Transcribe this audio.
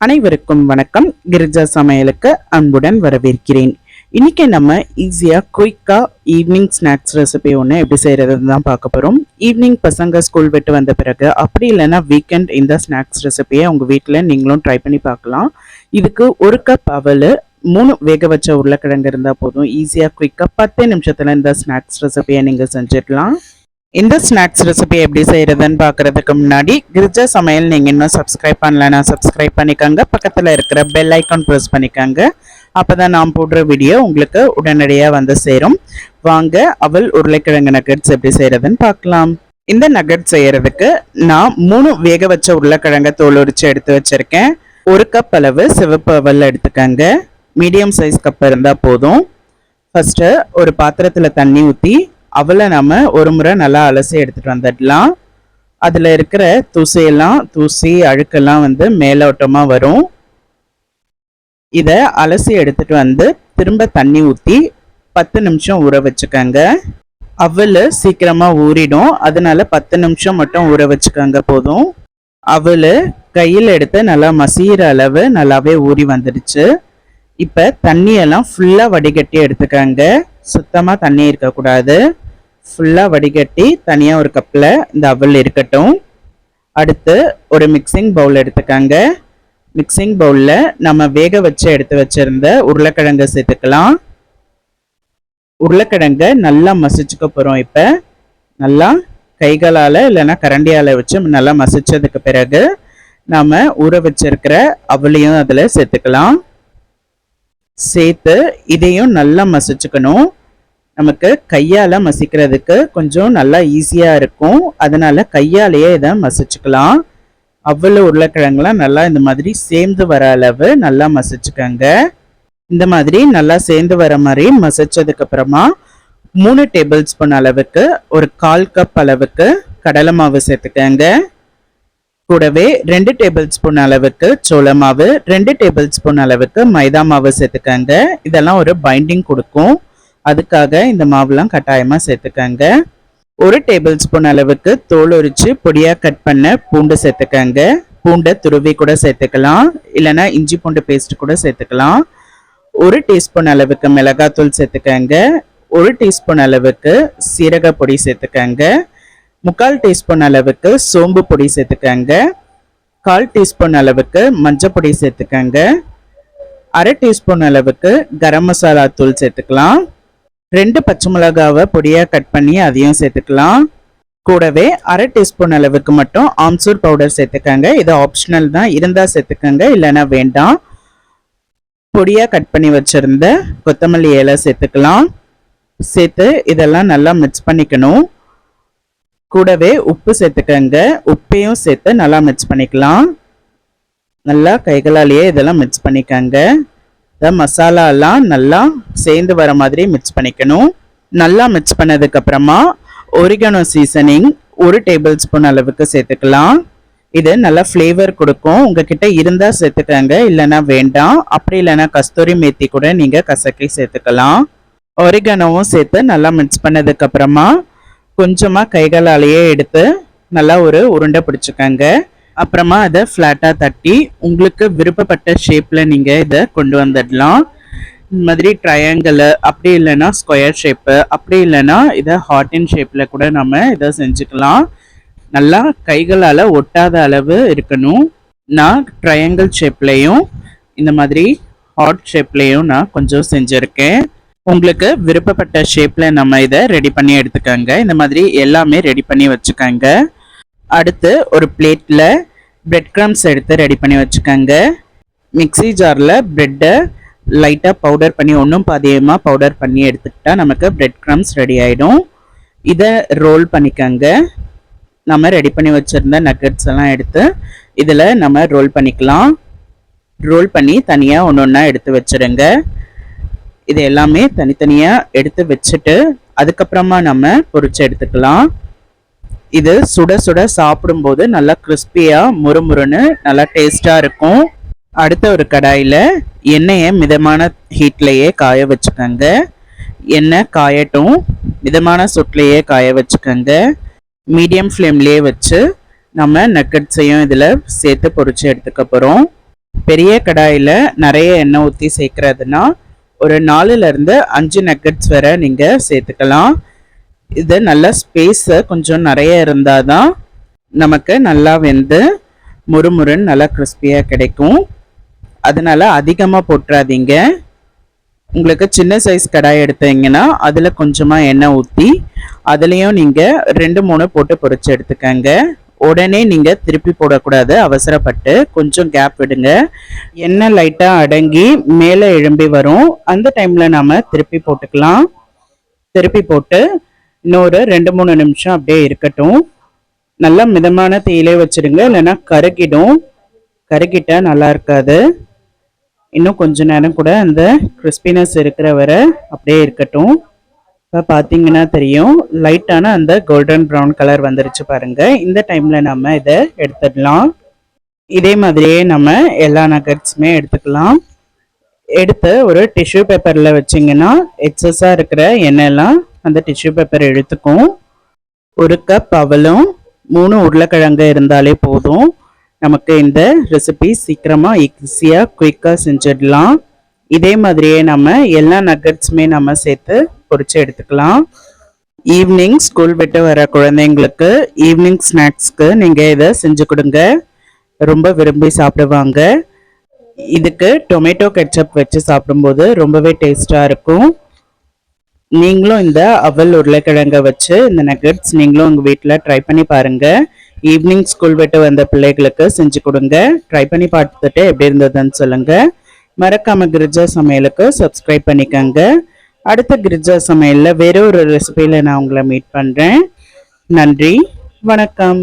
அனைவருக்கும் வணக்கம். கிரிஜா சமையலுக்கு அன்புடன் வரவேற்கிறேன். இன்னைக்கு நம்ம ஈஸியா குயிக்கா ஈவினிங் ஸ்நாக்ஸ் ரெசிபி ஒன்று எப்படி செய்யறதுன்னு தான் பார்க்க போறோம். ஈவினிங் பசங்க ஸ்கூல் விட்டு வந்த பிறகு அப்படி இல்லைன்னா வீக்கெண்ட் இந்த ஸ்நாக்ஸ் ரெசிபியை உங்க வீட்டில் நீங்களும் ட்ரை பண்ணி பார்க்கலாம். இதுக்கு 1 கப் அவல், 3 வேக வச்ச உருளைக்கிழங்கு இருந்தால் போதும். ஈஸியாக குயிக்காக 10 நிமிஷத்தில் இந்த ஸ்நாக்ஸ் ரெசிபியை நீங்கள் செஞ்சிடலாம். இந்த ஸ்நாக்ஸ் ரெசிபி எப்படி செய்யறதுன்னு பார்க்கறதுக்கு முன்னாடி கிரிஜா சமையல் நீங்கள் இன்னும் சப்ஸ்கிரைப் பண்ணலன்னா சப்ஸ்கிரைப் பண்ணிக்கோங்க. பக்கத்தில் இருக்கிற பெல் ஐக்கான் ப்ரெஸ் பண்ணிக்கோங்க. அப்போ தான் நான் போடுற வீடியோ உங்களுக்கு உடனடியாக வந்து சேரும். வாங்க அவல் உருளைக்கிழங்கு நகட்ஸ் எப்படி செய்யறதுன்னு பார்க்கலாம். இந்த நகட் செய்யறதுக்கு நான் 3 வேக வச்ச உருளைக்கிழங்க தோல் உரிச்சு எடுத்து வச்சிருக்கேன். 1 கப் அளவு சிவப்பு அவல் எடுத்துக்கங்க. மீடியம் சைஸ் கப் இருந்தால் போதும். ஃபர்ஸ்ட்டு ஒரு பாத்திரத்தில் தண்ணி ஊற்றி அவளை நம்ம ஒரு முறை நல்லா அலசி எடுத்துகிட்டு வந்துடலாம். அதில் இருக்கிற தூசி அழுக்கெல்லாம் வந்து மேலோட்டமாக வரும். இதை அலசி எடுத்துகிட்டு வந்து திரும்ப தண்ணி ஊற்றி 10 நிமிஷம் ஊற வச்சுக்கோங்க. அவல் சீக்கிரமாக ஊறிடும், அதனால 10 நிமிஷம் மட்டும் ஊற வச்சுக்கோங்க போதும். அவல் கையில் எடுத்து நல்லா மசிகிற அளவு நல்லாவே ஊறி வந்துடுச்சு. இப்போ தண்ணியெல்லாம் ஃபுல்லாக வடிகட்டி எடுத்துக்கோங்க. சுத்தமாக தண்ணி இருக்கக்கூடாது. ஃபுல்லாக வடிகட்டி தனியாக ஒரு கப்பில் இந்த அவல் இருக்கட்டும். அடுத்து ஒரு மிக்சிங் பவுல் எடுத்துக்கோங்க. மிக்சிங் பவுலில் நம்ம வேக வச்சு எடுத்து வச்சுருந்த உருளைக்கிழங்கை சேர்த்துக்கலாம். உருளைக்கிழங்கை நல்லா மசிச்சுக்க போகிறோம். இப்போ நல்லா கைகளால் இல்லைன்னா கரண்டியால் வச்சு நல்லா மசிச்சதுக்கு பிறகு நாம் ஊற வச்சிருக்கிற அவளையும் அதில் சேர்த்துக்கலாம். சேர்த்து இதையும் நல்லா மசிச்சுக்கணும். நமக்கு கையால் மசிக்கிறதுக்கு கொஞ்சம் நல்லா ஈஸியாக இருக்கும், அதனால கையாலேயே இதை மசிச்சுக்கலாம். அவ்வளோ உருளைக்கிழங்குலாம் நல்லா இந்த மாதிரி சேர்ந்து வர அளவு நல்லா மசிச்சுக்கோங்க. இந்த மாதிரி நல்லா சேர்ந்து வர மாதிரி மசிச்சதுக்கு அப்புறமா 3 டேபிள் ஸ்பூன் அளவுக்கு ஒரு 1/4 கப் அளவுக்கு கடலை மாவு சேர்த்துக்கங்க. கூடவே 2 டேபிள் ஸ்பூன் அளவுக்கு சோள மாவு, 2 டேபிள் ஸ்பூன் அளவுக்கு மைதா மாவு சேர்த்துக்கங்க. இதெல்லாம் ஒரு பைண்டிங் கொடுக்கும், அதுக்காக இந்த மாவுலாம் கட்டாயமாக சேர்த்துக்கங்க. 1 டேபிள் ஸ்பூன் அளவுக்கு தோல் உரிச்சு பொடியாக கட் பண்ண பூண்டு சேர்த்துக்கங்க. பூண்டை துருவி கூட சேர்த்துக்கலாம், இல்லைன்னா இஞ்சி பூண்டு பேஸ்ட் கூட சேர்த்துக்கலாம். 1 டீஸ்பூன் அளவுக்கு மிளகாத்தூள் சேர்த்துக்கங்க. 1 டீஸ்பூன் அளவுக்கு சீரக பொடி சேர்த்துக்கங்க. 3/4 டீஸ்பூன் அளவுக்கு சோம்பு பொடி சேர்த்துக்கங்க. 1/4 டீஸ்பூன் அளவுக்கு மஞ்சள் பொடி சேர்த்துக்கங்க. 1/2 டீஸ்பூன் அளவுக்கு கரம் மசாலா தூள் சேர்த்துக்கலாம். 2 பச்சை மிளகாவை பொடியாக கட் பண்ணி அதையும் சேர்த்துக்கலாம். கூடவே 1/2 டீஸ்பூன் அளவுக்கு மட்டும் ஆம்சூர் பவுடர் சேர்த்துக்கங்க. இது ஆப்ஷனல் தான், இருந்தால் சேர்த்துக்கங்க, இல்லைன்னா வேண்டாம். பொடியாக கட் பண்ணி வச்சிருந்த கொத்தமல்லி இலை சேர்த்துக்கலாம். சேர்த்து இதெல்லாம் நல்லா மிக்ஸ் பண்ணிக்கணும். கூடவே உப்பு சேர்த்துக்கங்க. உப்பையும் சேர்த்து நல்லா மிக்ஸ் பண்ணிக்கலாம். நல்லா கைகளாலேயே இதெல்லாம் மிக்ஸ் பண்ணிக்கங்க. மசாலாலாம் நல்லா சேர்ந்து வர மாதிரி மிக்ஸ் பண்ணிக்கணும். நல்லா மிக்ஸ் பண்ணதுக்கு அப்புறமா ஒரிகனோ சீசனிங் 1 டேபிள் ஸ்பூன் அளவுக்கு சேர்த்துக்கலாம். இது நல்லா ஃப்ளேவர் கொடுக்கும். உங்ககிட்ட இருந்தால் சேர்த்துக்கங்க, இல்லைன்னா வேண்டாம். அப்படி இல்லைன்னா கஸ்தூரி மேத்தி கூட நீங்கள் கசக்கி சேர்த்துக்கலாம். ஒரிகனோவும் சேர்த்து நல்லா மிக்ஸ் பண்ணதுக்கு அப்புறமா கொஞ்சமாக கைகளாலேயே எடுத்து நல்லா ஒரு உருண்டை பிடிச்சிக்கங்க. அப்புறமா அதை ஃப்ளாட்டாக தட்டி உங்களுக்கு விருப்பப்பட்ட ஷேப்பில் நீங்கள் இதை கொண்டு வந்துடலாம். இந்த மாதிரி ட்ரையாங்கிள், அப்படி இல்லைன்னா ஸ்கொயர் ஷேப்பு, அப்படி இல்லைன்னா இதை ஹார்டின் ஷேப்பில் கூட நம்ம இதை செஞ்சுக்கலாம். நல்லா கைகளால் ஒட்டாத அளவு இருக்கணும். நான் ட்ரையாங்கிள் ஷேப்லேயும் இந்த மாதிரி ஹார்ட் ஷேப்லேயும் நான் கொஞ்சம் செஞ்சுருக்கேன். உங்களுக்கு விருப்பப்பட்ட ஷேப்பில் நம்ம இதை ரெடி பண்ணி எடுத்துக்கோங்க. இந்த மாதிரி எல்லாமே ரெடி பண்ணி வச்சுக்கோங்க. அடுத்து ஒரு பிளேட்டில் பிரெட் க்ரம்ஸ் எடுத்து ரெடி பண்ணி வச்சுக்கோங்க. மிக்ஸி ஜாரில் ப்ரெட்டை லைட்டாக பவுடர் பண்ணி ஒன்றும் பாதியமாக பவுடர் பண்ணி எடுத்துக்கிட்டால் நமக்கு பிரெட் க்ரம்ஸ் ரெடி ஆகிடும். இதை ரோல் பண்ணிக்கோங்க. நம்ம ரெடி பண்ணி வச்சுருந்த நக்கட்ஸ் எல்லாம் எடுத்து இதில் நம்ம ரோல் பண்ணிக்கலாம். ரோல் பண்ணி தனியாக ஒன்று ஒன்றா எடுத்து வச்சுருங்க. இது எல்லாமே தனித்தனியாக எடுத்து வச்சுட்டு அதுக்கப்புறமா நம்ம பொரிச்சு எடுத்துக்கலாம். இது சுட சுட சாப்பிடும்போது நல்லா கிறிஸ்பியாக முறுமுறுன்னு நல்லா டேஸ்டாக இருக்கும். அடுத்த ஒரு கடாயில் எண்ணெயை மிதமான ஹீட்லேயே காய வச்சுக்கோங்க. எண்ணெய் காயட்டும், மிதமான சூட்லேயே காய வச்சுக்கோங்க. மீடியம் ஃப்ளேம்லேயே வச்சு நம்ம நக்கட்ஸையும் இதில் சேர்த்து பொரிச்சு எடுத்துக்க போகிறோம். பெரிய கடாயில் நிறைய எண்ணெய் ஊற்றி சேர்க்குறதுனா ஒரு 4லேருந்து 5 நக்கட்ஸ் வரை நீங்கள் சேர்த்துக்கலாம். இது நல்லா ஸ்பேஸு கொஞ்சம் நிறைய இருந்தால் தான் நமக்கு நல்லா வெந்து முறுமுறுன்னு நல்லா கிறிஸ்பியாக கிடைக்கும். அதனால் அதிகமாக போட்டுறாதீங்க. உங்களுக்கு சின்ன சைஸ் கடாய் எடுத்தீங்கன்னா அதில் கொஞ்சமாக எண்ணெய் ஊற்றி அதுலேயும் நீங்கள் 2-3 போட்டு பொரிச்சு எடுத்துக்கங்க. உடனே நீங்கள் திருப்பி போடக்கூடாது, அவசரப்பட்டு கொஞ்சம் கேப் விடுங்க. எண்ணெய் லைட்டாக அடங்கி மேலே எழும்பி வரும், அந்த டைமில் நாம் திருப்பி போட்டுக்கலாம். திருப்பி போட்டு இன்னொரு 2-3 நிமிஷம் அப்படியே இருக்கட்டும். நல்லா மிதமான தீயிலே வச்சுடுங்க, இல்லைன்னா கருகிடும். கருகிட்டால் நல்லா இருக்காது. இன்னும் கொஞ்ச நேரம் கூட அந்த கிறிஸ்பினஸ் இருக்கிற வரை அப்படியே இருக்கட்டும். இப்போ பார்த்தீங்கன்னா தெரியும், லைட்டான அந்த கோல்டன் ப்ரௌன் கலர் வந்துருச்சு பாருங்கள். இந்த டைமில் நம்ம இதை எடுத்துடலாம். இதே மாதிரியே நம்ம எல்லா நகட்ஸுமே எடுத்துக்கலாம். எடுத்து ஒரு டிஷ்யூ பேப்பரில் வச்சிங்கன்னா எக்ஸஸாக இருக்கிற எண்ணெய்லாம் அந்த டிஷ்யூ பேப்பர் எடுத்துக்கும். 1 கப் அவலும் 3 உருளைக்கிழங்கு இருந்தாலே போதும். நமக்கு இந்த ரெசிபி சீக்கிரமாக ஈஸியாக குயிக்காக செஞ்சிடலாம். இதே மாதிரியே நம்ம எல்லா நக்கட்ஸுமே நம்ம சேர்த்து பொரிச்சு எடுத்துக்கலாம். ஈவினிங் ஸ்கூல் விட்டு வர குழந்தைங்களுக்கு ஈவினிங் ஸ்நாக்ஸ்க்கு நீங்கள் இதை செஞ்சு கொடுங்க, ரொம்ப விரும்பி சாப்பிடுவாங்க. இதுக்கு டொமேட்டோ கெட்சப் வச்சு சாப்பிடும்போது ரொம்பவே டேஸ்டாக இருக்கும். நீங்களும் இந்த அவல் உருளைக்கிழங்கை வச்சு இந்த நக்கட்ஸ் நீங்களும் உங்கள் வீட்டில் ட்ரை பண்ணி பாருங்கள். ஈவினிங் ஸ்கூல் விட்டு வந்த பிள்ளைகளுக்கு செஞ்சு கொடுங்க. ட்ரை பண்ணி பார்த்துட்டு எப்படி இருந்ததுன்னு சொல்லுங்கள். மறக்காம கிரிஜா சமையலுக்கு சப்ஸ்கிரைப் பண்ணிக்கோங்க. அடுத்த கிரிஜா சமையலில் வேற ஒரு ரெசிபியில் நான் உங்களை மீட் பண்ணுறேன். நன்றி, வணக்கம்.